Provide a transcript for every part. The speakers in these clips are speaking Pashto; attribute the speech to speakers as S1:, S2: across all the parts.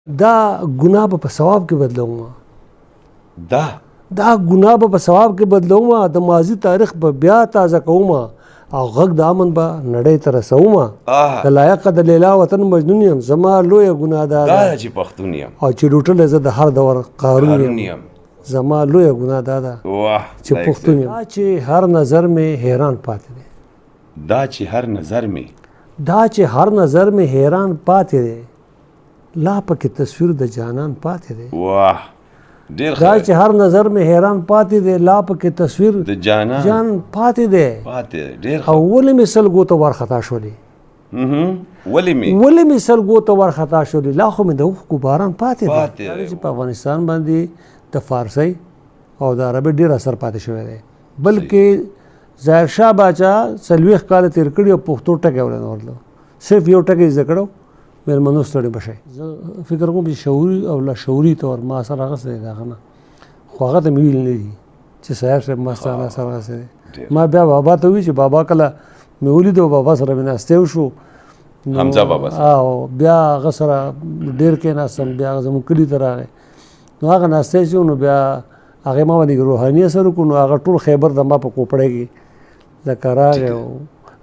S1: دا ګناه به په ثواب کې بدلوم. دا ګناه به په ثواب کې بدلوم. د ماضي تاریخ به بیا تازه کوم او غږ د امن به نړۍ ته رسوم. د لایق د لیلا وطن مجنون یم، زما لویه ګناه دا ده
S2: چې پښتون یم
S1: او چې ډوټلی زه د هر دور قارون یم. زما لویه ګناه دا ده چې پښتون یم. دا چې هر نظر مې حیران پاتې دی.
S2: دا چې هر نظر مې حیران پاتې دی. لا پکې تصویر د جانان پاتې دی. دا چې هر نظر مې حیران پاتې دی. لا پکې تصویر د جان
S1: پاتې دی. او ولې مې سلګو ته ورخطا شولې؟ ولې مې سلګو ته ورخطا شولې؟ لا خو مې د اوښکو باران پاتې دی. چې په افغانستان باندې د فارسي او د عربي ډېر اثر پاتې شوی دی. بلکې ظاهرشاه باچا 40 کاله تېر کړي او پښتو ټکی ولې نه ورتلو. صرف یو ټکی زده کړو، مېلمنو ستړي به شئ. زه فکر کوم چې شعوري او لاشعوري طور ما سره اخیستی دی هغه نه، خو هغه ته مې ویل نه دي چې سیار صاحب ما سره اخیستی دی. ما بیا بابا ته وویل چې بابا کله مې ولید او بابا سره مې ناستې وشو،
S2: حمزه بابا سره،
S1: او بیا هغه سره ډېر کېناستم. بیا هغه زموږ کلي ته راغی، نو هغه ناستې شو، نو بیا هغې ما باندې روحاني اثر وکړو. نو هغه ټول خیبر د ما په کوپړی کې لکه راغی.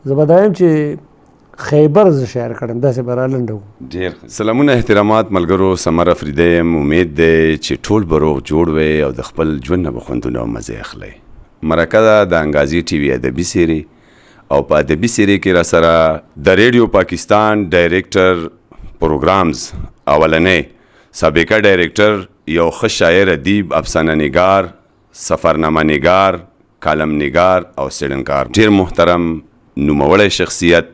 S1: زه به دا یم چې خیبر زه شاعر کړم، داسې به رالنډه وو.
S2: ډېر سلامونه، احترامات ملګرو. سمر افریدی یم. امید دی چې ټول به روغ جوړ وئ او د خپل ژوند نه به خوندونه او مزې اخلئ. مرکه ده د انګازي ټي وي ادبي سیرې، او په ادبي سیرې کې راسره د ریډیو پاکستان ډایرکټر پروګرامز اولنی سابقه ډایرکټر، یو ښه شاعر، ادیب، افسانه نګار، سفرنامه نګار، کالم نګار او څېړنکار، ډېر محترم نوموړی شخصیت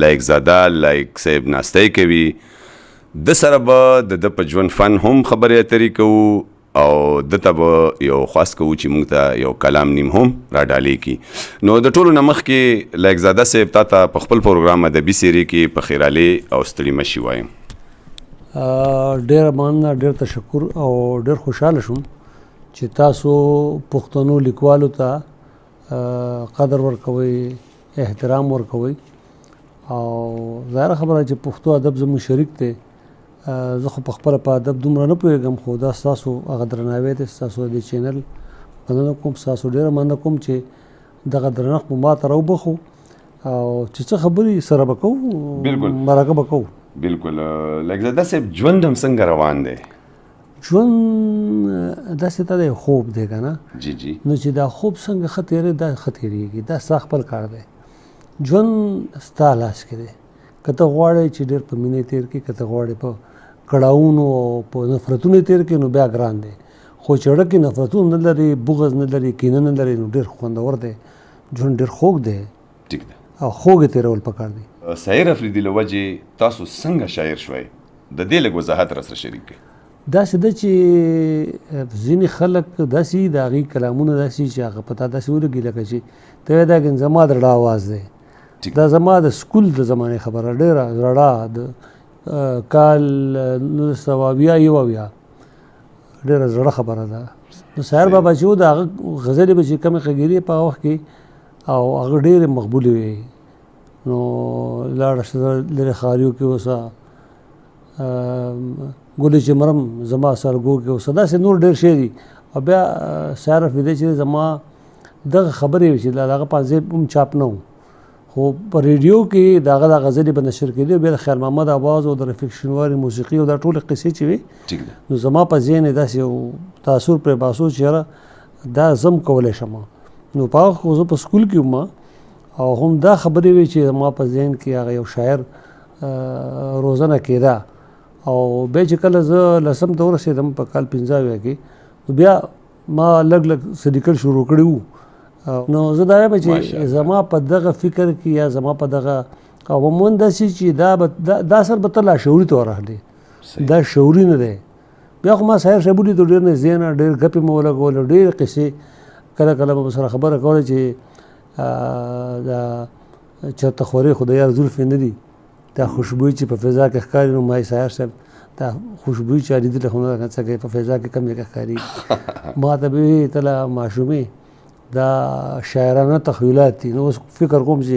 S2: لایق زاده لایق صاحب ناستی کوي. د سره به د په ژوند فن هم خبرې اترې کوو او دته به یو خواست کوو چې موږ ته یو کلام نیم هم را ډالې کړي. نو د ټولو نه مخکې لایق زاده صاحب تا ته په خپل پروګرام ادبي سیرې کې په خیرالې او ستړي مشي وایم.
S1: ډېره مننه، ډېر تشکر او ډېر خوشحاله شوم چې تاسو پښتنو لیکوالو ته قدر ورکوئ، احترام ورکوئ. او ظاهره خبره چې پښتو ادب زموږ شریک دی. زه خو په خپله په ادب دومره نه پوهېږم، خو دا ستاسو هغه درناوی دی. ستاسو د چینل مننه کوم، ستاسو ډېره مننه کوم چې دغه درنښت مو ما ته راوبخو او چې څه خبرې سره به کوو، مرکه به کوو.
S2: بلکل. لایق زاده صاحب، ژوند هم څنګه روان دی؟
S1: ژوند داسې ته دی خوب دی که نه.
S2: جی.
S1: نو چې دا خوب څنګه ښه تېرېږي، دا ښه تېرېږي. دا ستا خپل کار دی. ژوند ستا لاس کې دی. که ته غواړې چې ډېر په مینې تېر کړې، که ته غواړې په کړاوونو او په نفرتونو تېر کړې، نو بیا ګران دی. خو چې زړه کې نفرتونه نه لري، بغض نه لري، کینه نه لري، نو ډېر خوندور دی. ژوند ډېر خوږ دی.
S2: ټیک ده.
S1: او خوږ یې تېرول پکار دی.
S2: سعیر افریدي له وجې تاسو څنګه شاعر شوئ؟ د دې لږ وضاحت راسره شریک کړئ.
S1: داسې ده چې ځینې خلک داسې د هغې کلامونه داسې چې هغه په تا داسې ولګي لکه چې ته وایې دا زما د زړه اواز دی. دا زما د سکول د زمانې خبره، ډېره زړه د کال 1980 ډېره زړه خبره ده. نو سعیر بابا چې و د هغه غزلې به چې کمې غږېدې په هغه وخت کې او هغه ډېرې مقبولې وې. نو لاړه شه لرې ښاریو کې اوسه، ګلې چې مرم زما سرګو کې اوسه، داسې نور ډېر شی دي. او بیا سعیر افریدی چې زما دغه خبرې وې چې د هغه په ځای هم چاپ نه و، خو په ریډیو کې د هغه د غزلې به نشر کېدې. بیا د خیر محمد آواز او د رفیق شینواري موسیقي او دا ټولې قصې چې وې، نو زما په ذهن یې داسې یو تاثر پرې باسو چې یاره دا زم کولی شم. نو په هغه خو زه په سکول کې وم او هم دا خبرې وې چې زما په ذهن کې هغه یو شاعر روزنه کېده. او بیا چې کله زه 10م ته ورسېدم په کال 85 کې، نو بیا ما لږ څه لیکل شروع کړي وو. نو زه دا وایم چې زما په دغه فکر کې یا زما په دغه عموماً داسې چې دا اثر به ته لاشعوري طور اخلي، دا شعوري نه دی. بیا خو ما سعیر صاحب ولیدو، ډېر نږدې نه، ډېر ګپې مې ولګولې، ډېرې قصې کله کله به سره خبره کوله چې دا چېرته خورې خو د یار زلفې نه دي، دا خوشبویي چې په فضا کې ښکاري. نو ما سعیر صاحب دا خوشبویي چې لیدلې خو نه څه کوي په فضا کې کم یې ښکاري. ما ته به ویې ته له ماشومې دا شاعرانه تخیلات دي. نو اوس فکر کوم چې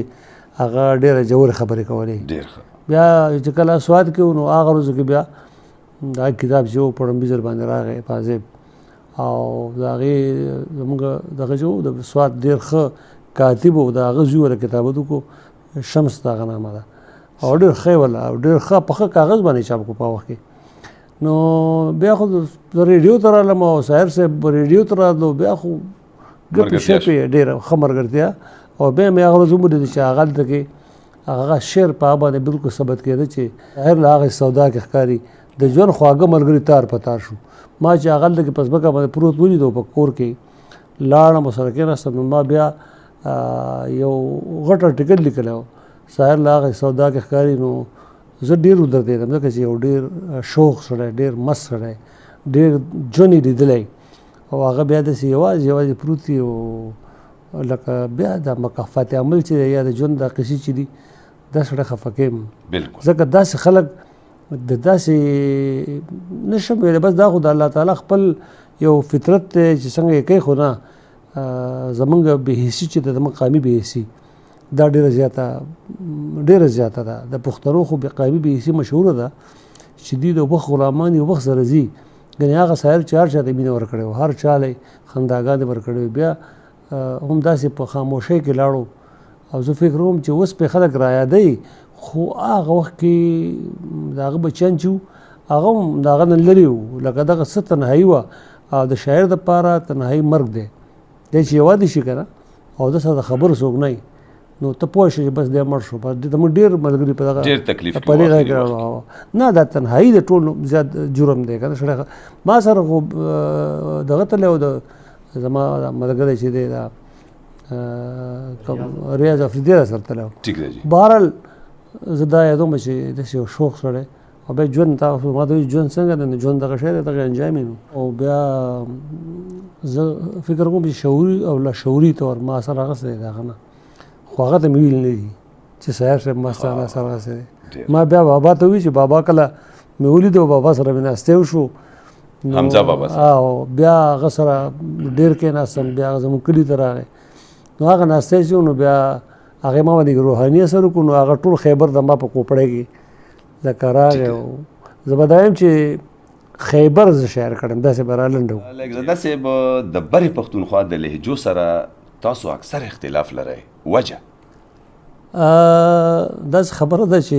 S1: هغه ډېره ژورې خبرې کولې. بیا چې کله سواد کې نو هغه ورځو کې بیا دا کتاب چې و په ړنبي ځل باندې راغی فاضب او د هغې زمونږ دغه چې و د سوات ډېر ښه کاتب و د هغه زوی ورله کتابت وکړو شمس د هغه نامه ده او ډېر ښه یې وله او ډېر ښه په ښه کاغذ باندې چاپ کړو په وخت کې. نو بیا خو زه ریډیو ته رالم او ساحر صاحب ریډیو ته راتلو بیا خو ګپې شپې ډېره ښه ملګرتیا او بیا مې هغه ورځ ومولېده چې هغه هلته کې هغه شعر په هغه باندې بالکل ثبت کېده چې ساحر له هغې سودا کې ښکاري د ژوند خواږه ملګري تار په تار شو. ما چې هغه هلته کې په ځمکه باندې پروت ولیدو په کور کې لاړم او سره کېناستم نو ما بیا یو غټ ارټیکل لیکلی و ساحر له هغې سودا کې ښکاري. نو زه ډېر ودردېدم ځکه چې یو ډېر شوق سړی ډېر مست سړی ډېر ژوند یې لیدلی او هغه بیا داسې یوازې پروت وي او لکه بیا د مکافات عمل چې دی یا د ژوند دا قصې چې دي دا سړی خفه کوي ځکه داسې خلک د داسې نشم ویلی بس دا خو د الله تعالی خپل یو فطرت دی چې څنګه یې کوي خو نه زمونږ بېحسي چې د مقامي بېحسي دا ډېره زیاته ده د پښتنو خو قامي بېحسي مشهوره ده چې دوی د وخت غلامان یو وخت سره ځي ګنې هغه ساحر چې هر چا ته مینه ورکړې وه هر چا له خنداګانې ورکړې وې بیا هم داسې په خاموشۍ کې لاړو او زه فکر کوم چې اوس پرې خلک رایادوي خو هغه وخت کې د هغه بچیان چې وو هغه هم د هغه نه لرې وو لکه دغه څه تنهایي وه او د شاعر دپاره تنهایي مرګ دی دی چې یوازې شي که نه او د سره د خبرو څوک نه نو ته پوه شې چې بس دی مړ شو بس دې موږ ډېر ملګري په دغه په دې ځای کې راوړو نه دا تنهایي د ټول زیات جرم دی که نه سړی ما سره خو دغه تللی و د زما ملګری چې دی دا ریاض افریدي راسره تللی و بهرحال زه دا یادوم چې داسې یو شوق سړی او بیا ژوند تاسو ما ته وایي ژوند څنګه دی نو ژوند دغه شی دی دغه انجام یې نو او بیا زه فکر کوم چې شعوري او لاشعوري طور ما اثر اخیستی دی د هغه نه خو هغه ته مې ویل نه دي چې ساحر صاحب ما ستا اثر اخیستی دی ما بیا بابا ته وویل چې بابا کله مې ولیدو بابا سره مې ناستی وشو
S2: حمزه بابا سره
S1: او بیا هغه سره ډېر کېناستم بیا هغه زموږ کلي ته راغی نو هغه ناستی چې نو بیا هغې ما باندې روحاني اثر وکړو نو هغه ټول خیبر د ما په کوپړی کې لکه راغی او زه به دا یم چې خیبر زه شاعر کړم داسې به رالنډه و
S2: لږزاده صاحب د برې پښتونخوا د لهجو سره تاسو اکثر اختلاف لرئ وجه
S1: داسې خبره ده چې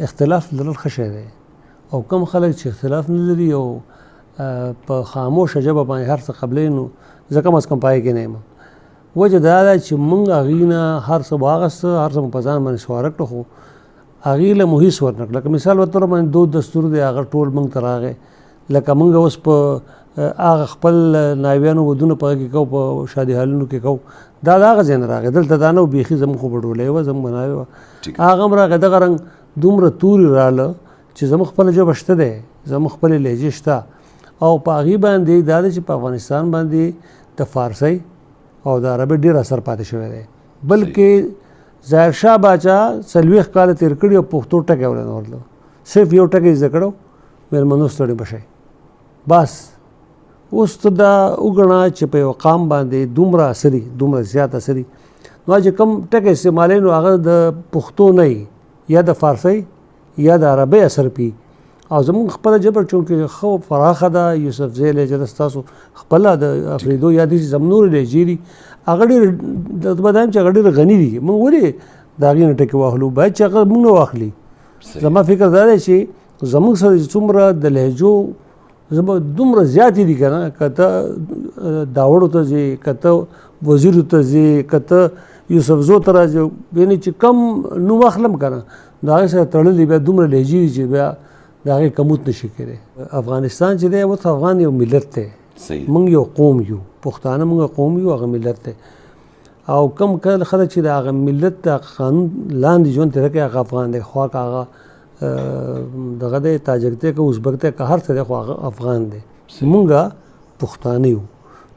S1: اختلاف لرل ښه شی دی او کم خلک چې اختلاف نه لري او په خاموشه ژبه باندې هر څه قبلوي نو زه کم از کم پای کې نه یم وجه دا ده چې موږ هغې نه هر څه واخیسته هر څه مو په ځان باندې سواره کړه خو هغې له مو هېڅ ورنه کړه لکه مثال په طور باندې دود دستور دی هغه ټول موږ ته راغی لکه موږ اوس په هغه خپل نایبیانو ودونه په هغه کې کوو په شادي حالونو کې کوو دا د هغه ځای نه راغی دلته دا نه و بیخي زموږ خو به ډولۍ وه زموږ به ناوې وه هغه هم راغی دغه رنګ دومره تورې راله چې زموږ خپله ژبه شته دی زموږ خپلې لهجې شته او په هغې باندې دا ده چې په افغانستان باندې د فارسۍ او د عربۍ ډېر اثر پاتې شوی دی بلکې ظاهرشاه باچا 40 کاله تېر کړي او پښتو ټکی ولې نه ورتلو صرف یو ټکی زده کړو مېلمنو ستړي به شئ بس اوس ته دا وګڼه چې په یو قام باندې دومره اثري دومره زیات اثري نو چې کوم ټکی استعمالوي نو هغه د پښتو نه یا د فارسۍ یا د عربۍ اثر پي او زموږ خپله ژبه چونکې ښه پراخه ده یوسفزۍ لهجه ده ستاسو خپله د افریدو یا داسې زم نورې لهجې دي هغه ډېر به دا یم چې هغه ډېر غني دي موږ ولې د هغې نه ټکې واخلو باید چې هغه موږ نه واخلي زما فکر دا دی چې زموږ سره څومره د لهجو زما دومره زیاتې دي که نه که ته داوړو ته ځې که ته وزیرو ته ځې که ته یوسفزو ته راځې یعنې چې کم نوم اخلم که نه د هغې سره تړلې بیا دومره لهجې دي چې بیا د هغې کموت نشي کېدی افغانستان چې دی اوس افغان یو ملت دی موږ یو قوم یو پښتانه موږ قوم یو هغه ملت دی او کم کله خلک چې د هغه ملت د قانون لاندې ژوند تېره کوي هغه افغان دی خو هغه دغه دی تاجک دی که ازبک دی که هر څه دی خو هغه افغان دی موږ پښتانه یو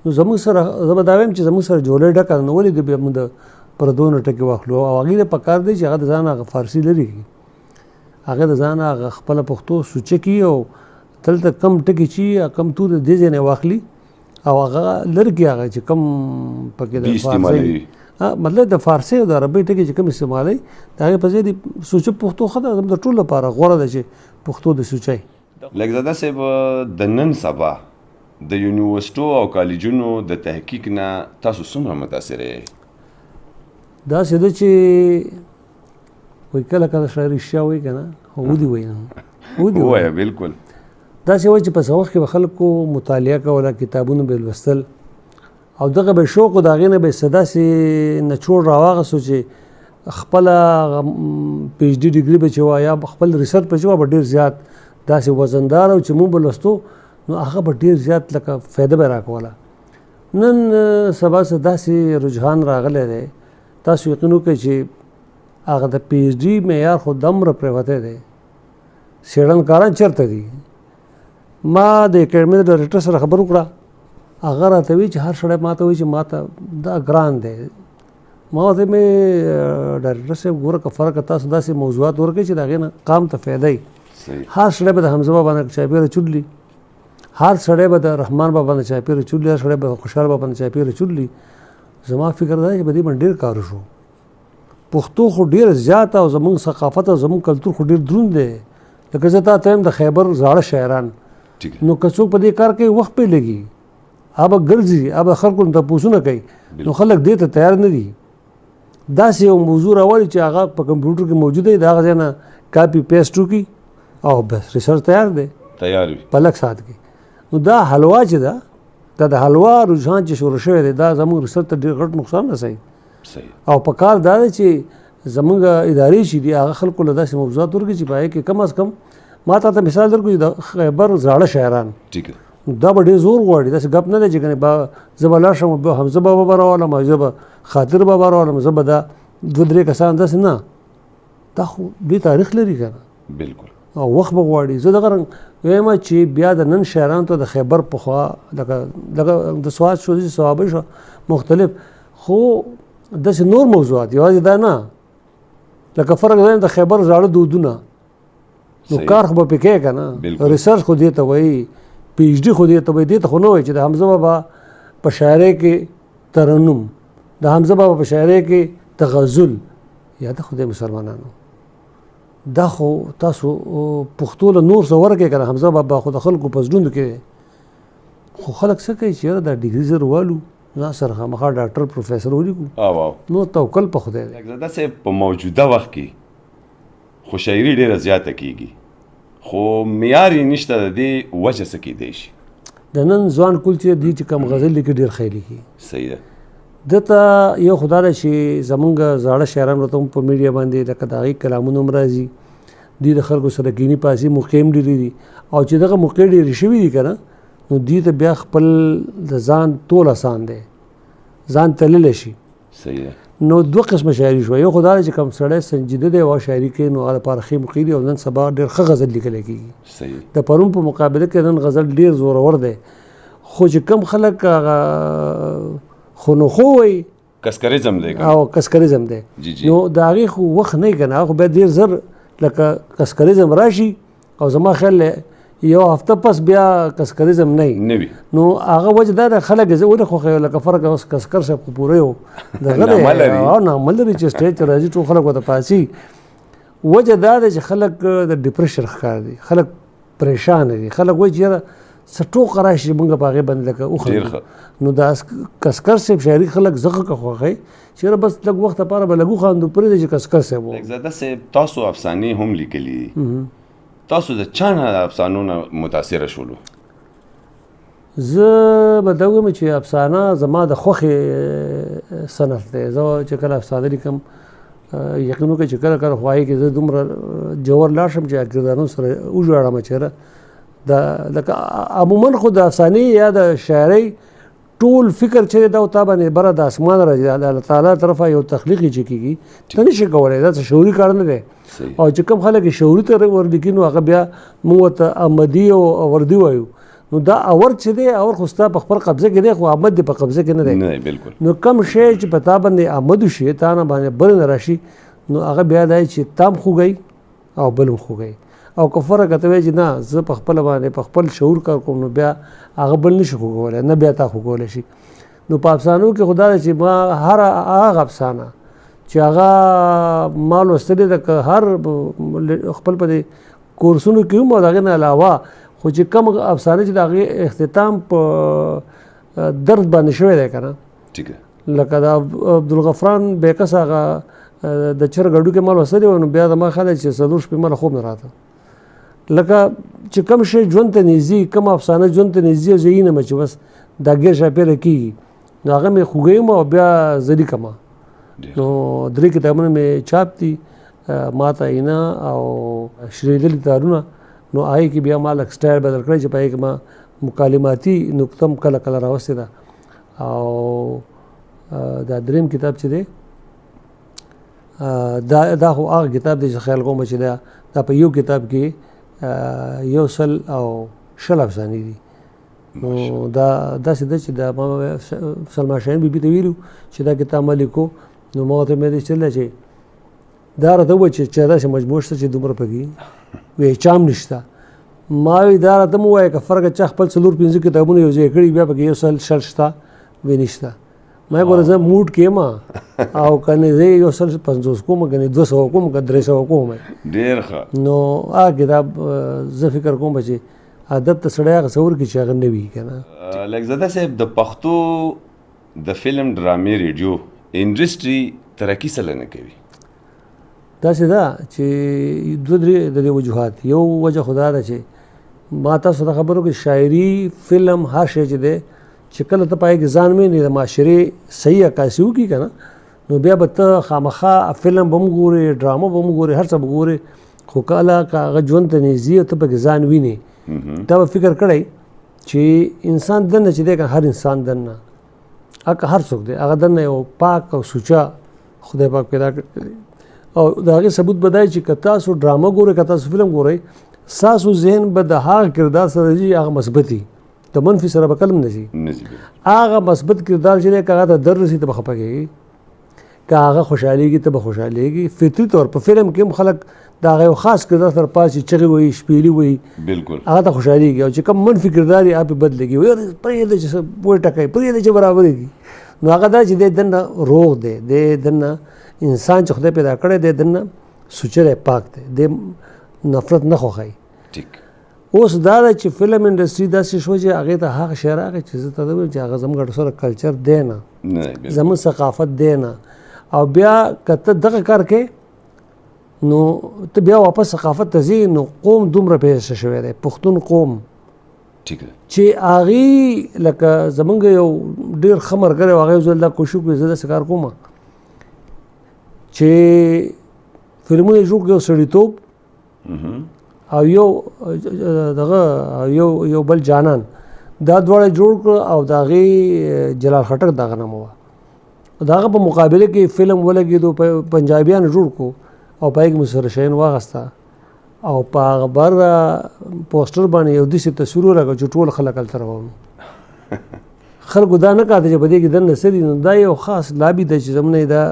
S1: نو زموږ سره زه به دا وایم چې زموږ سره جوړې ډکه نو ولې د بیا موږ د پردو نه ټکې واخلو او هغې ته پکار دی چې هغه د ځان هغه فارسي لرې کړي هغه د ځان هغه خپله پښتو سوچه کړي او دلته کم ټکي چې کم تور دې ځای نه واخلي او هغه لرې کړي هغه چې کم پکې د فارسي مطلب د فارسي او د عربۍ ټکي چې کم استعمالوي د هغې په ځای د سوچه پښتو ښه ده د ټولو لپاره غوره ده چې پښتو د سوچئ
S2: لکزاده صاحب د نن سبا د یونیورسټو او کالجونو د تحقیق نه تاسو څومره متاثر یې؟
S1: داسې ده چې وایي کله کله سړی رښتیا وایي که نه خو ودې وایي نه ودې
S2: ووایه بالکل
S1: داسې وایي چې په څه وخت کې به خلکو مطالعه کوله کتابونه به لوستل او دغه به شوق و د هغې نه به یې څه داسې نچوړ راواغستو چې خپله پی ایچ ډي ډګري به چې وه یا خپل ریسرچ به چې وه به ډېر زیات داسې وزندار او چې مونږ به لوستو نو هغه به ډېر زیات لکه فایده به راکوله. نن سبا څه داسې رجحان راغلی دی تاسو یقین وکړئ چې هغه د پی ایچ ډي معیار خو دومره پرېوتی دی څېړنکاران چېرته دي. ما د اکاډمۍ د ډایرکټر سره خبره وکړه هغه راته وایي چې هر سړی ما ته وایي چې ما ته دا ګران دی. ما ورته مې ډایرکټر صاحب ګوره که فرق تاسو داسې موضوعات ورکړئ چې د هغې نه قام ته فایده وي. هر سړی به د حمزه بابا نه چاپېره چولي هر سړی به د رحمان بابا نه چاپېره چولي هر سړی به خوشحال بابا نه چاپېره چولي. زما فکر دا چې په دې باندې ډېر کار وشو. پښتو خو ډېره زیاته او زموږ ثقافت او زموږ کلتور خو ډېر دروند دی. لکه زه تا ته وایم د خیبر زاړه شاعران نو که څوک په دې کار کوي وخت پرې لګي هغه به ګرځي هغه به خلکو نه تپوسونه کوي نو خلک دې ته تیار نه دي. داسې یو موضوع راولي چې هغه په کمپیوټر کې موجوده وي د هغه ځای نه کاپي پیسټ وکړي او بس ریسرچ تیار دی
S2: تیار وي
S1: په لږ ساعت کې. نو دا حلوا چې ده دا د حلوا رجحان چې شروع شوی دی دا زموږ ریسرچ ته ډېر غټ نقصان رسوي. او په کار دا دی چې زموږ ادارې چې دي هغه خلکو له داسې موضوعات ورکړي چې په هغې کې کم از کم ما ته مثال درکړو د خیبر زاړه شاعران دا به ډېر زور غواړي. داسې ګپ نه دی چې زه به لاړ شم حمزه بابا به راولم او زه به خاطر بابا راولم زه به دا دوه درې کسان داسې نه دا خو ډېر تاریخ لري که نه
S2: بالکل
S1: او وخت به غواړي. زه دغه رنګ وایم چې بیا د نن شاعرانو ته د خیبر پخوا لکه د سوات شو صوابۍ شو مختلف خو داسې نور موضوعات یوازې دا نه لکه فرق دا د خیبر زاړه دودونه نو کار خو به پې کوې که نه ریسرچ خو دې ته وایي پی ایچ ډي خو دې ته وایي دې ته خو نه وایي چې د حمزه بابا په شاعرۍ کې ترنم د حمزه بابا په شاعرۍ کې تغزل یا د خدای مسلمانانو دا خو تاسو پښتو له نور څه ورکړئ که نه حمزه بابا خو د خلکو په زړونو کې خو خلک څه کوي چې یاره دا ډګري زر والو نه سره خامخا ډاکټر پروفیسر ولیکو نو توکل په خدای دی.
S2: لکزاده صاحب په موجوده وخت کې خو شاعري ډېره زیاته کېږي خو معیار یې نشته د دې وجه څه کیدی شي؟
S1: د نن ځوان کول چې دی چې کم غزل لیکي ډېر ښه لیکي.
S2: صحیح ده.
S1: دته یو خدا ده چې زمونږ زاړه شاعران ورته هم په میډیا باندې لکه د هغې کلامونه هم راځي دوی د خلکو سره کیني پاسي موقع هم ډېرې دي او چې دغه موقع ډېرې شوي دي که نه نو دوی ته بیا خپل د ځان تول اسان دی ځان تللی شي.
S2: صحیح ده.
S1: نو دوه قسمه شاعري شوه یو خدا ده چې کوم سړی سنجیده دی او شاعري کوي نو هغه لپاره ښې موقع دي او نن سبا ډېر ښه غزل لیکلی کېږي.
S2: صحیح.
S1: د پرون په مقابله کې نن غزل ډېر زورور دی خو چې کم خلک هغه خونخو وایي
S2: کسکریزم دی
S1: او کسکریزم دی نو د هغې خو وخت نه وي که نه هغه خو بیا ډېر زر لکه کسکریزم راشي او زما خیال یو هفته پس بیا کسکریزم نه وي نو هغه وجه دا ده خلک زه ولې خوښوي لکه فرق اوس کسکر صاحب خو پوره یو دغه دی نامه لري چې سټیج ته راځي ټول خلک ورته پاسي. وجه دا ده چې خلک د ډپریشن ښکار دي خلک پریشانه دي خلک وایي چې یاره څه ټوکه راشي موږ په هغې باندې لکه وخندو نو دا کسکر صاحب شاعري خلک زغه که خوښوي چې یاره بس لږ وخت لپاره به لږ وخاندو پرېږدي چې کسکر صاحب و.
S2: لکزاده صاحب تاسو افسانې هم لیکلي دي تاسو د چا نه افسانو نه متاثره شولو؟
S1: زه به دا ووایم چې افسانه زما د خوښې صنف دی. زه چې کله افسانه لیکم یقین وکړئ چې کله کله خواهی کې زه دومره جوور لاړ شم چې کردارونو سره وژاړم چېرې د لکه عموما خو د افسانې یا د شاعرۍ ټول فکر چې دا تا باندې بره د اسمان راځي د الله تعالی طرفه یو تخلیقي چې کېږي ته نشي کولی دا څه شعوري کار نه دی او چې کوم خلک شعوري ته ورلیکي نو هغه بیا موږ ورته احمدي او وردي وایو نو دا اور چې دی اور خو ستا په خپل قبضه کې دی خو احمد دی په قبضه کې نه دی. نو کم شی چې په تا باندې احمد وشي تا نه باندې بل نه راشي نو هغه بیا دی چې تام خوږی او بل هم خوږی او که فرق ته وایي چې نه زه په خپله باندې په خپل شعور کار کوم نو بیا هغه بل نشي خوږولی نه بیا تا خوږولی شي. نو په افسانو کې خو دا ده چې ما هغه افسانه چې هغه ما لوستلې ده که هر خپل په دې کورسونو کې هم او د هغې نه علاوه خو چې کم افسانه چې د هغې اختتام په درد باندې شوی دی که نه لکه د عبدالغفران بیکس هغه د چرګ هډوکې ما لوستلی وو نو بیا زما خیال چې 4 شپې مله خوب نه راته لکه چې کم شی ژوند ته نږدې کم افسانه ژوند ته نږدې او زه یې نه چې بس دا ګیر شاپېره کېږي نو هغه مې خوږوم او بیا زه لیکمه نو 3 کتابونه مې چاپ دي ما ته اینا او شریدلي تارونه نو هغې کې بیا ما لږ سټایل بدل کړی چې په هغې کې ما مکالماتي نقطه هم کله کله راوستې ده او دا 3م کتاب چې دی دا خو هغه کتاب دی چې خیال کوم چې دا په یو کتاب کې 100 افسانې دي نو دا داسې ده چې دا ما سلما شاهین بیبي ته ویلو چې دا کتاب ما لیکو نو ما ورته مې چله چې دا راته وویل چې داسې مجموع شته چې دومره پکې وایي چام نشته ما وی دا راته مو ووایه که فرق چا خپل 4-5 کتابونه یو ځای کړي بیا پکې 100 شته وی نشته ما ګوره زه موډ کې یم او کنه زه 150 کوم کنه 200 کوم که 300 کوم
S2: ډېر ښه
S1: نو هغه کتاب زه فکر کوم چې ادب ته سړی هغه څه ورکړي چې هغه نه وي که نه
S2: لکزاده صاحب د پښتو د فلم ډرامې ریډیو انډسټري ترقي څه نه کوي
S1: داسې ده چې 2-3 د دې وجوهات یو وجه خو دا ده چې ما تاسو ته خبرو کې شاعري فلم هر شی چې دی چې کله ته پای کې ځان وینې د معاشرې صحیح عکاسي وکړي که نه نو بیا به ته خامخا فلم به هم ګورې ډرامه به هم ګورې هر څه به ګورې خو کله که هغه ژوند ته نږدې او ته پکې ځان وینې تا به فکر کړی چې انسان دننه چې دی که هر انسان دننه هغه هر څوک دی هغه دننه یو پاک او سوچه خدای پاک پیدا کړی او د هغې ثبوت به دا چې که تاسو ډرامه ګورئ که تاسو فلم ګورئ ستاسو ذهن به د هغه کردار سره ځي هغه مثبت وي د منفي سره به کلم نه ځي هغه مثبت کردار چې دی که هغه ته درد رسي ته به خفه کېږي که هغه خوشحالېږي ته به خوشحالېږي فطري طور په فلم کې هم خلک د هغه یو خاص کردار سره پاسي چغې وایي شپېلي وایي
S2: بالکل
S1: هغه ته خوشحالېږي او چې کوم منفي کردار یې هغه پې بدلېږي وایي پرېږده چې وایي ټکوي پرېږده چې برابرېږي نو هغه دا چې دی دننه روغ دی دی دننه انسان چې خدای پیدا کړی دی دننه سوچه دی پاک دی دی نفرت نه خوښوي اوس دا ده چې فلم انډسټري داسې شوه چې هغې ته هغه شی راغی چې زه ته ویم چې هغه زموږ سره کلچر دی نه زموږ ثقافت دی نه او بیا که ته دغه کار کوې نو ته بیا واپس ثقافت ته ځې نو قوم دومره پیدا شوی دی پښتون قوم چې هغې لکه زمونږ یو ډېر ښه ملګری و هغې یو ځل دا کوشش وکړي زه داسې کار کوم چې فلمونه یې جوړ کړي یو سړیتوب او یو بل جانان دا دواړه جوړ کړه او د هغې جلال خټک دغه نامه وه د هغه په مقابله کې فلم ولګېدو پنجابیانو جوړ کړو او په هغې کې مصر شاهین واغسته او په هغه بر پوسټر باندې یو داسې تصویر ولګه چې ټول خلک هلته روان خلکو دا نه کاته چې په دې کې دننه څه دي نو دا یو خاص لابي ده چې زموږ دا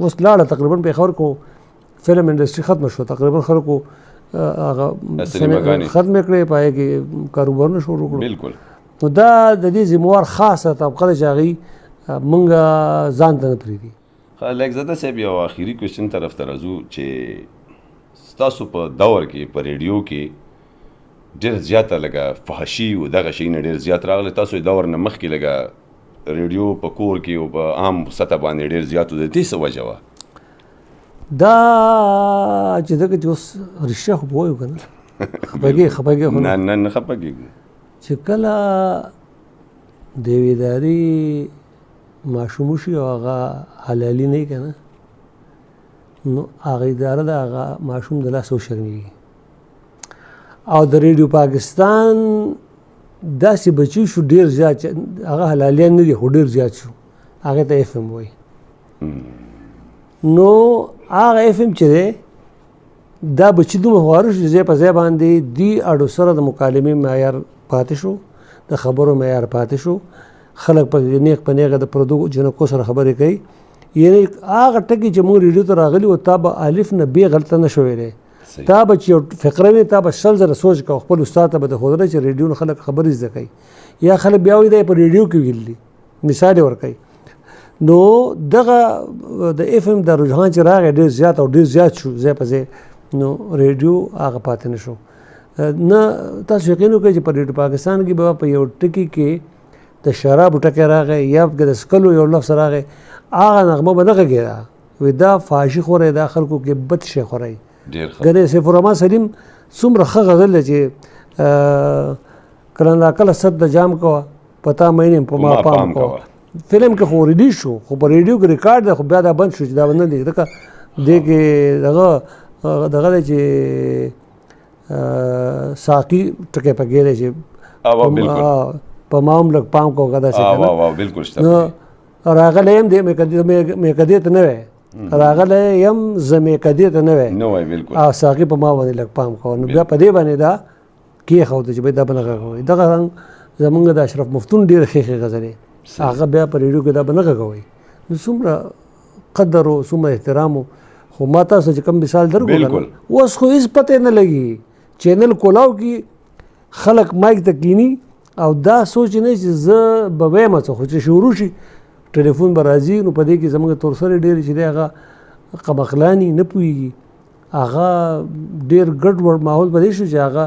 S1: اوس لاړه تقریبا پېښور کو فلم انډسټري ختمه شوه تقریبا خلکو هغه ختمې کړې په هغې کې کاروبارونه شروع کړو
S2: بالکل
S1: نو دا د دې ذموار خاصه طبقه ده چې هغوی مونږ ځان ته نه پرېږدي
S2: لکزاده صاحب یو آخري کوېشن طرف ته راځو چې ستاسو په دور کې په ریډیو کې ډېر زیاته لږه فحشي و دغه شي نه ډېر زیات راغلی تاسو دور نه مخکې لږه ریډیو په کور کې او په عام سطح باندې ډېر زیات و د دې څه وجه وه
S1: دا چې دغه چې اوس رښتیا خو به وایو که نه خفګي خو
S2: نه خفه کېږو
S1: چې کله د یوې ادارې ماشوم وشي او هغه حلالي نه وي که نه نو هغه اداره د هغه ماشوم د لاسه وشرمېږي او د ریډیو پاکستان داسې بچي شو ډېر زیات هغه حلالیان نه دي خو ډېر زیات شو هغې ته اف ام وایي نو هغه اف ام چې دی دا بچي دومره خواره شو چې ځای په ځای باندې دې اډو سره د مکالمې معیار پاتې شو د خبرو معیار پاتې شو خلک په نیغ په نیغه د پردو جنکو سره خبرې کوي یعنې هغه ټکي چې موږ ریډیو ته راغلي و تا به الف نه بې غلطه نه شوی دی تا به چې یو فقره وي تا به 100 زره سوچ کوه خپل استاد ته به د ښودلی چې ریډیو نه خلک خبرې زده کوي یا خلک بیا وایي دا یې په ریډیو کې ویلي مثال یې ورکوي نو دغه د اف ام د رجحان چې راغی ډېر زیات او ډېر زیات شو ځای په ځای نو ریډیو هغه پاتې نه شو. نه تاسو یقین وکړئ چې په ریډیو پاکستان کې به په یو ټکي کې د شرابو ټکی راغی یا د څښلو یو لفظ راغی هغه نغمه به نه غږېده وایي دا فحاشي خوری دا خلکو کې بد شی خوری. ګنې سیف الرحمن سلیم څومره ښه غزل دی چې کله ناکله صد د جام کوه پتا مینې په ما پام کوه. فلم کې خو ریلیز شو خو په ریډیو کې ریکارډ دی خو بیا دا بند شو چې دا به نه دی ځکه دې کې دغه دی چې ساقي ټکی پکې دی چې په ما هم لږ پام کوه داسې نو راغلی یم دی میکدې ته نه وی راغلی یم زه میکدې ته نه وی او ساقي په ما باندې لږ پام کوه نو بیا په دې باندې دا کېښوده چې بھائی دا به نه غږوئ. دغه رنګ زمونږ د اشرف مفتون ډېرې ښې ښې غزلې هغه بیا په ریډیو کې دا به نه غږوئ. نو څومره قدر و څومره احترام و خو ما تاسو چې کوم مثال درکړو اوس خو هېڅ پته نه لګي چینل کولاو کې خلک مایک ته کینی او دا سوچ نه چې زه به وایم څه خو چې شروع شي ټلیفون به راځي نو په دې کې زموږ تورسرې ډېرې چې دی هغه قمقلاني نه پوهېږي هغه ډېر ګډوډ ماحول به دی شو چې هغه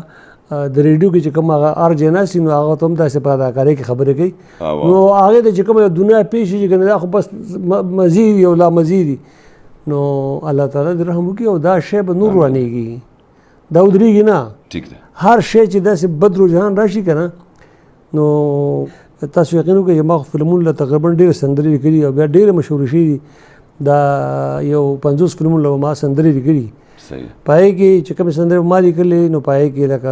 S1: د ریډیو کې چې کوم هغه ارجې ناستي نو هغه ته هم داسې په اداکارۍ کې خبرې کوي نو هغې ته چې کومه یو دنیا پیښ شي چې ګنې دا خو بس مزید یو لا مزید نو الله تعالی دې رحم وکړي او دا شی به نور روانېږي دا ودرېږي نه هر شی چې داسې بد رجحان راشي که نه نو تاسو یقین وکړئ چې ما خو فلمونو له تقریبا ډېرې سندرې لیکلي او بیا ډېرې مشهورې شوي دي دا یو 50 فلمونو له ما سندرې لیکلي پای کې چې کومې سندرې ما لیکلې نو پای کې لکه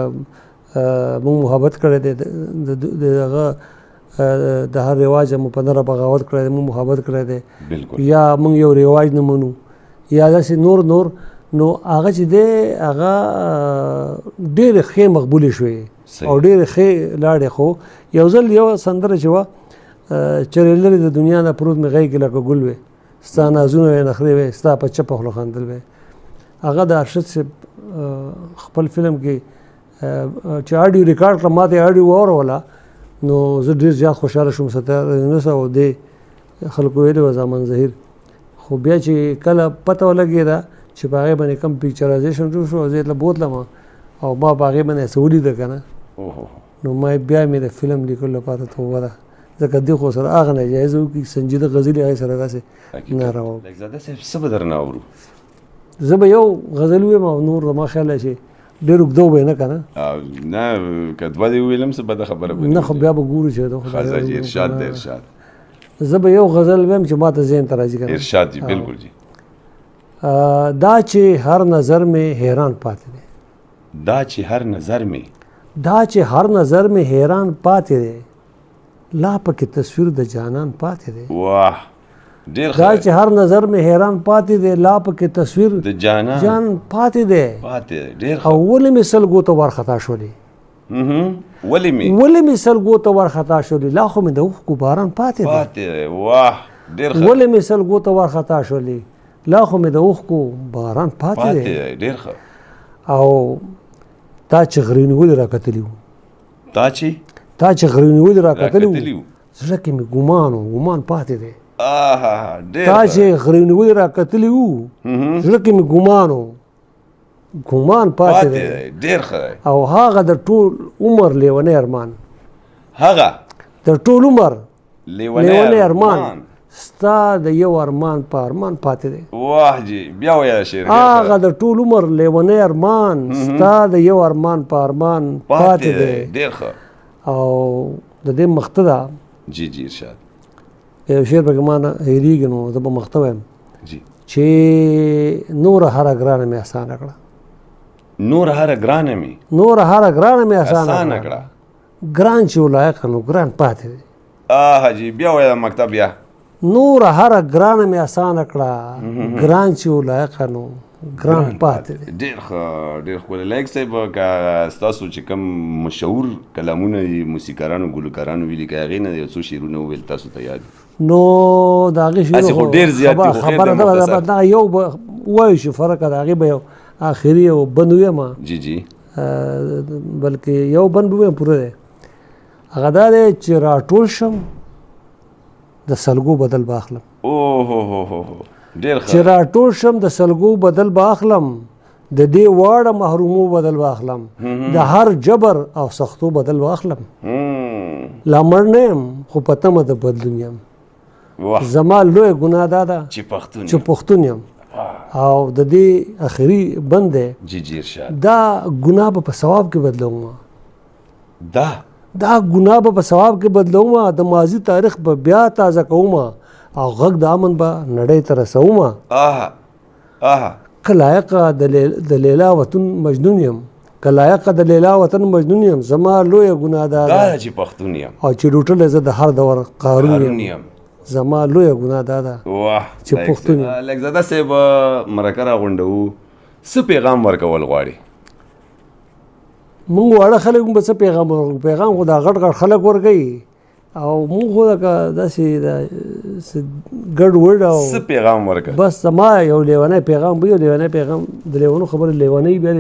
S1: موږ محبت کړی دی د هغه د هر رواج مو په نره بغاوت کړی دی موږ محبت کړی دی یا موږ یو رواج نه منو یا داسې نور نو هغه چې دی هغه ډېرې ښې مقبولې شوې او ډېرې ښې لاړې خو یو ځل یو سندره چې وه چرې لرې د دنیا نه پروت مې غېږ کې لکه ګل وې ستا نازونه وې نخرې وې ستا په چپه خوله خندل وې هغه د ارشد صاحب خپل فلم کې چې اډیو ریکارډ کړه ما ته اډیو واوروله نو زه ډېر زیات خوشحاله شوم ستار یونس او دې خلکو ویلي وه زمان ظهیر خو بیا چې کله پته ولګېده چې په هغې باندې کم پیکچرایزیشن جوړ شو زه یې له بوتلم او ما په هغې باندې څه ولیده که نه نو ما بیا مې د فلم لیکلو لپاره توبه ده ځکه دې خو سره هغه ناجایزه وکړي سنجیده غزلې هغې سره داسې ناروا زه به یو غزل ویم او نور زما خیال دی چې ډېر اوږده وبه نه که نه نه خو بیا به ګورو چې زه به یو غزل ویم چې ما ته ذهن ته راځي که نه دا چې هر نظر میں حیران پاتے دے
S2: دا چې هر
S1: نظر میں حیران پاتے دے لا پکې تصویر د جانان پاتے دے
S2: واه ډېر
S1: دا چې هر نظر میں حیران پاتے دے لا پکې تصویر
S2: د جان
S1: پاتے دے
S2: ډېر
S1: او ولې مې سلګو ته وارخطا شولې ولې مې سلګو ته وارخطا شولې لا خو مې د اوښکو باران پاتے دے
S2: واه ډېر
S1: ولې مې سلګو ته وارخطا شولې لا خو مې د اوښکو باران پاتې دی
S2: ډېر ښه
S1: او تا چې غرې نیولې راکتلي وو
S2: تا
S1: چې غرې نیولې راکتلي وو زړه کې مې ګمان پاتې دی تا چې غرې نیولې راکتلي وو زړه کې مې ګمان پاتې دی
S2: ډېر ښه
S1: او هغه د ټول عمر لیونی ارمان د ټول عمر لیونی ارمان ستا د یو ارمان په ارمان پاتې دی
S2: واه جی بیا وایه شعر
S1: هغه د ټول عمر لیونی ارمان ستا د یو ارمان په ارمان پاتې دی
S2: ډېر ښه
S1: او د دې مخته ده
S2: جی ارشاد
S1: یو شعر پکې ما نه هېرېږي نو زه به مخته وایم چې نوره هره ګرانه مې اسانه کړه
S2: نوره هره ګرانه مې اسانه کړه
S1: ګران چې ولایقه نو ګران پاتې دی
S2: جی بیا وایه مکتب بیا
S1: نور هره ګرانه مې اسانه کړه ګران چې ولایقه نو ګران پاتې دی
S2: ډېر ښکلی لایق صاحب که ستاسو چې کوم مشهور کلامونه دي موسیقارانو ګلوکارانو ویلي که هغې نه یو څو شعرونه وویل تاسو ته یاد
S1: نو د هغې
S2: خو ډېر زیات دي
S1: خبره دغه یو به ووایو چې فرق د هغې به یو آخري یو بند ویم بلکې یو بند به ویم پوره دی هغه دا دی چې راټول شم د سلګو بدل باخلم چې راټول شم د سلګو بدل باخلم د دې واړه محرومو بدل واخلم د هر جبر او سختو بدل واخلم لا مړ نه یم خو په تمه د بدلون یم زما لوی ګناه دا ده چې پښتون یم او د دې اخري بند دی دا ګناه به په ثواب کې بدلوم دا ګناه به په ثواب کې بدلوم د ماضي تاریخ به بیا تازه کوم او غږ د امن به نړۍ ته رسوم که لایقه د لیلا وطن مجنون یم که لایقه د لیلا وطن مجنون یم زما لویه ګناه دا ده
S2: چې پښتون یم
S1: او چې ډوټلی زه د هر دور قارون یم زما لویه ګناه دا ده چې پښتون یم
S2: لکزاده صاحب مرکه راغونډوو څه پیغام ورکول غواړي
S1: مونږ واړه خلک به څه پیغام ورکوو پیغام خو دا غټ غټ خلک ورکوي او مونږ خو لکه داسې ګډ وډ او
S2: څه پیغام ورکوي
S1: بس زما یو لیونی پیغام به یو لیونی پیغام د لیونو خبرې لیونی بیا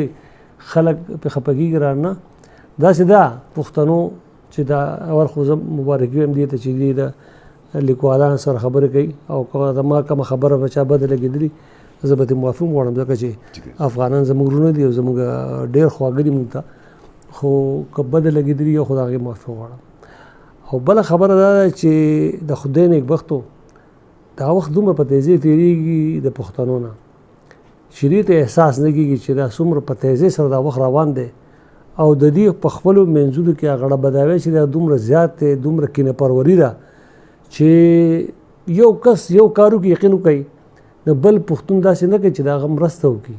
S1: خلک پې خفه کېږي رانه داسې ده پښتنو چې دا اول خو زه مبارکي وایم دې ته چې دې د لیکوالانو سره خبرې کوي او زما کومه خبره به چا بده لګېدلي زه به ترې معافي غواړم ځکه چې افغانان زموږ وروڼه دي او زموږ ډېر خواږه دي موږ ته خو که بده لګېدلي یو خو د هغې معافي غواړم او بله خبره دا ده چې د خدای نیکبختو دا وخت دومره په تیزۍ تېرېږي د پښتنو نه چې دې ته احساس نه کېږي چې دا څومره په تیزۍ سره دا وخت روان دی او د دې په خپلو منځونو کې هغه بداوی چې دا دومره زیات دی دومره کینه پروري ده چې یو کس یو کارو کې یقین وکړي د بل پښتون داسې نه کوي چې د هغه مرسته وکړي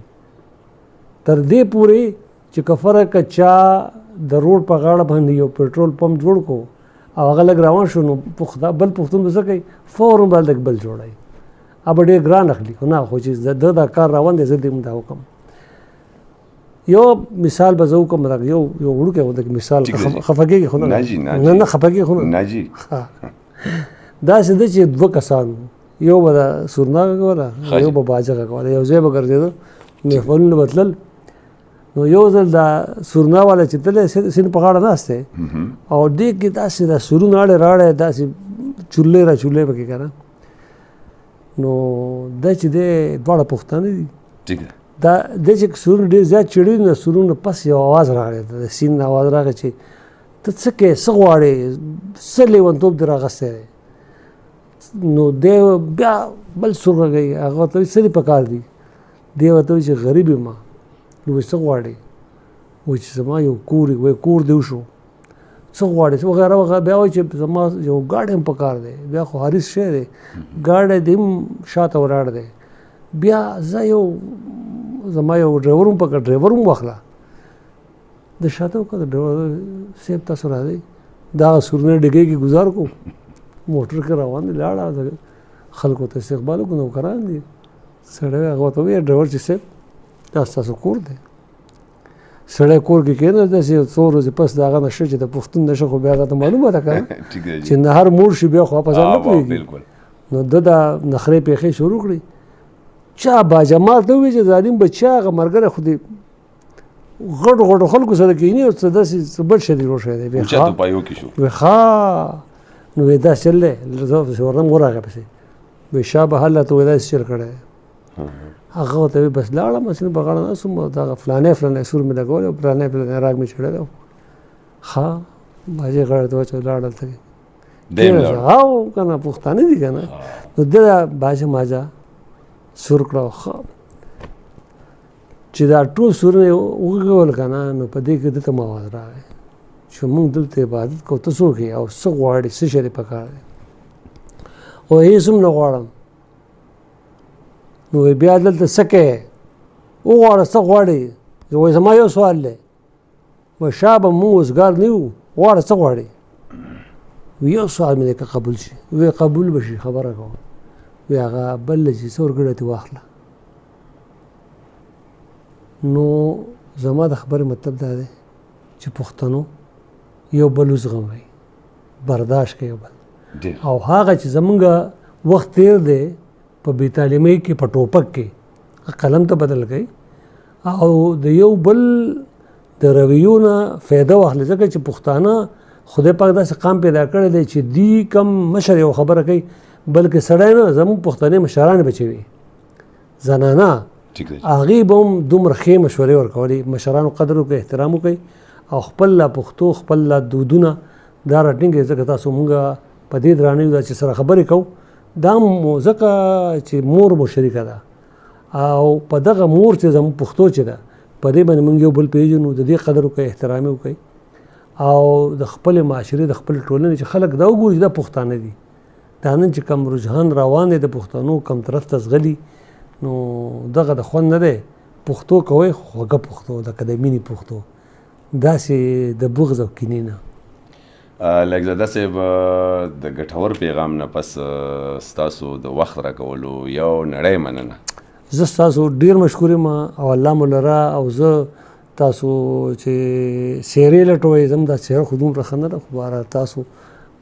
S1: تر دې پورې چې که فرق چا د روډ په غاړه باندې یو پټرول پمپ جوړ کو او هغه لږ روان شو نو بل پښتون به څه کوي فوراً به هلته بل جوړوي اب ډېر ګران اخلي خو نه خو چې دا کار روان دی زه دې دا وکړم یو مثال به زه وکړم یو وړوکی غوندې مثال خفه کېږي خو نه خفه کېږي خو نه داسې ده چې دوه کسان یو به د سورناغه کوله یو به باجغه کوله یو ځای به ګرځېده محفلونه به تلل نو یو ځل دا سورنا والا چې تللی سیند په غاړه ناست دی او دې کې داسې دا سورونه اړې راړې داسې چولې را چولې پکې که نه نو دا چې دی دواړه پښتانه دي دا دی چې سورونه ډېر زیات چړي نو سورونه پس یو اواز راغلی د سیند اواز راغی چې ته څه کوې څه غواړې څه لیونتوب دې راغستی دی نو دی بیا بل سور غږوي هغه ورته وایي څه دې په کار دي دی ورته وایي چې غریب یم نو وایي څه غواړې وایي چې زما یو کور وایي کور دې وشو څه غواړې وغیره وغیره بیا وایي چې زما یو ګاډی هم په کار دی بیا خو حریص شی دی ګاډی دې هم شاته ولاړ دی بیا زه زما یو ډرایور هم په کار ډرایور هم واخله د شاته وکړه د ډرایور صاحب تاسو راځئ دا سورنۍ ډګۍ کې ګزار کو موټر کې روان دي لاړه خلکو ته استقبال وکړو نوکران دي سړی هغه ورته وویل ډرایور چې صاحب دا ستاسو کور دی سړی کور کې کېناست داسې څو ورځې پس د هغه نشه چې د پښتون نشه خو بیا هغه ته معلومه ده که نه چې نهر موړ شي بیا خو په ځان نه پوهېږي نو ده دا نخرې پېښې شروع کړې چا باجمال ته ووایي چې ظالم بچی هغه ملګری خو دې غټو غټو خلکو سره کښېني او څه داسې څه بل شی دې جوړ شوی دی وایي ښه نو وایي داسې چل دی زه پسې ورنم ورغی پسې وایي شا به هلته وایي داسې چل کړی دی هغه ورته وایي بس لاړم هسې په غاړه ناست وم دغه فلانی سور مې لګولی او فلانی راګ مې چړی دی ښه باجې غاړه ته واچوه لاړ هلته او که نه پښتانه دي که نه نو ده باجه ماجه سور کړه ښه چې دا ټول سورونه یې وغږول که نه نو په دې کې ده ته م اواز راغی چې مونږ دلته عبادت کوو ته څوک یې او څه غواړې څه شی دې په کار دی او هېڅ هم نه غواړم نو بیا دلته څه کوې وغواړه څه غواړې وایي زما یو سوال دی وایي شا به مونږ اوسګار نه یو غواړه څه غواړې یو سوال مې دی که قبول شي وایي قبول به شي خبره کوم وایي هغه بل چې څه ورګډه ترې واخله نو زما د خبرې مطلب دا دی چې پښتنو یو بل وزغمئ برداشت کوي یو بل او هغه چې زمونږ وخت تیر دی په بې تعلیمۍ کې په ټوپک کې قلم ته بدل کوي او د یو بل د رویو نه فایده واخلي ځکه چې پښتانه خدای پاک داسې قام پیدا کړی دی چې دی کم مشر یو خبره کوي بلکې سړی نه زموږ پښتنې مشرانې بچوي زنانه هغې به هم دومره ښې مشورې ورکولې، مشرانو قدر وکړئ، احترام وکړئ او خپل لا پښتو خپل لا دودونه دا راټینګئ، ځکه تاسو مونږ په دې درانه یو چې سره خبرې کوو، دا ځکه چې مور مو شریکه ده او په دغه مور چې زموږ پښتو چې ده په دې باندې مونږ یو بل پېژنو، د دې قدر وکړئ، احترام وکړئ او د خپل معاشرې د خپل ټولنې چې خلک دا وګوري چې دا پښتانه دي. دا نن چې کم رجحان روان دی د پښتنو کم طرف ته ځغلي، نو دغه د خوند نه دی. پښتو کوئ خوږه پښتو، لکه د مینې پښتو، داسې د بغض او کینې نه.
S2: لږزاده صاحب د ګټور پیغام نه پس ستاسو د وخت راکولو یو نړۍ مننه.
S1: زه ستاسو ډېر مشکور یم او الله مو لره، او زه تاسو چې څېرې لټوئ، زه هم دا څېره خو دومره ښه نه ده، خو بهرحال تاسو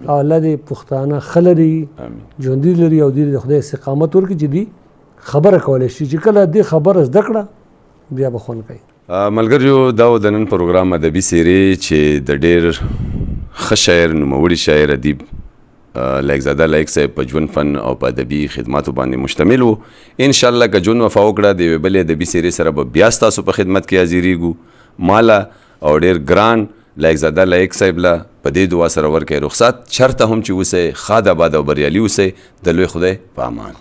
S1: او الله دې پښتانه ښه لري، ژوندي لري او دوی د خدای استقامت ورکړي چې دوی خبره کولی شي، چې کله دې خبره زده کړه بیا به خوند کوي.
S2: ملګریو، دا و د نن پروګرام ادبي څېرې چې د ډېر ښه شاعر، نوموړي شاعر ادیب لایقزاده لایق صاحب په ژوند فن او په ادبي خدماتو باندې مشتمل و. انشاءالله که ژوند وفا وکړه د یوې بلې ادبي څېرې سره به بیا ستاسو په خدمت کې حاضرېږو. ماله او ډېر ګران لایقزاده لایق صاحب له په دې دعا سره ورکوي رخصت، چرته هم چې اوسئ ښاد آباد او بریالي اوسئ. د لوی خدای په امان.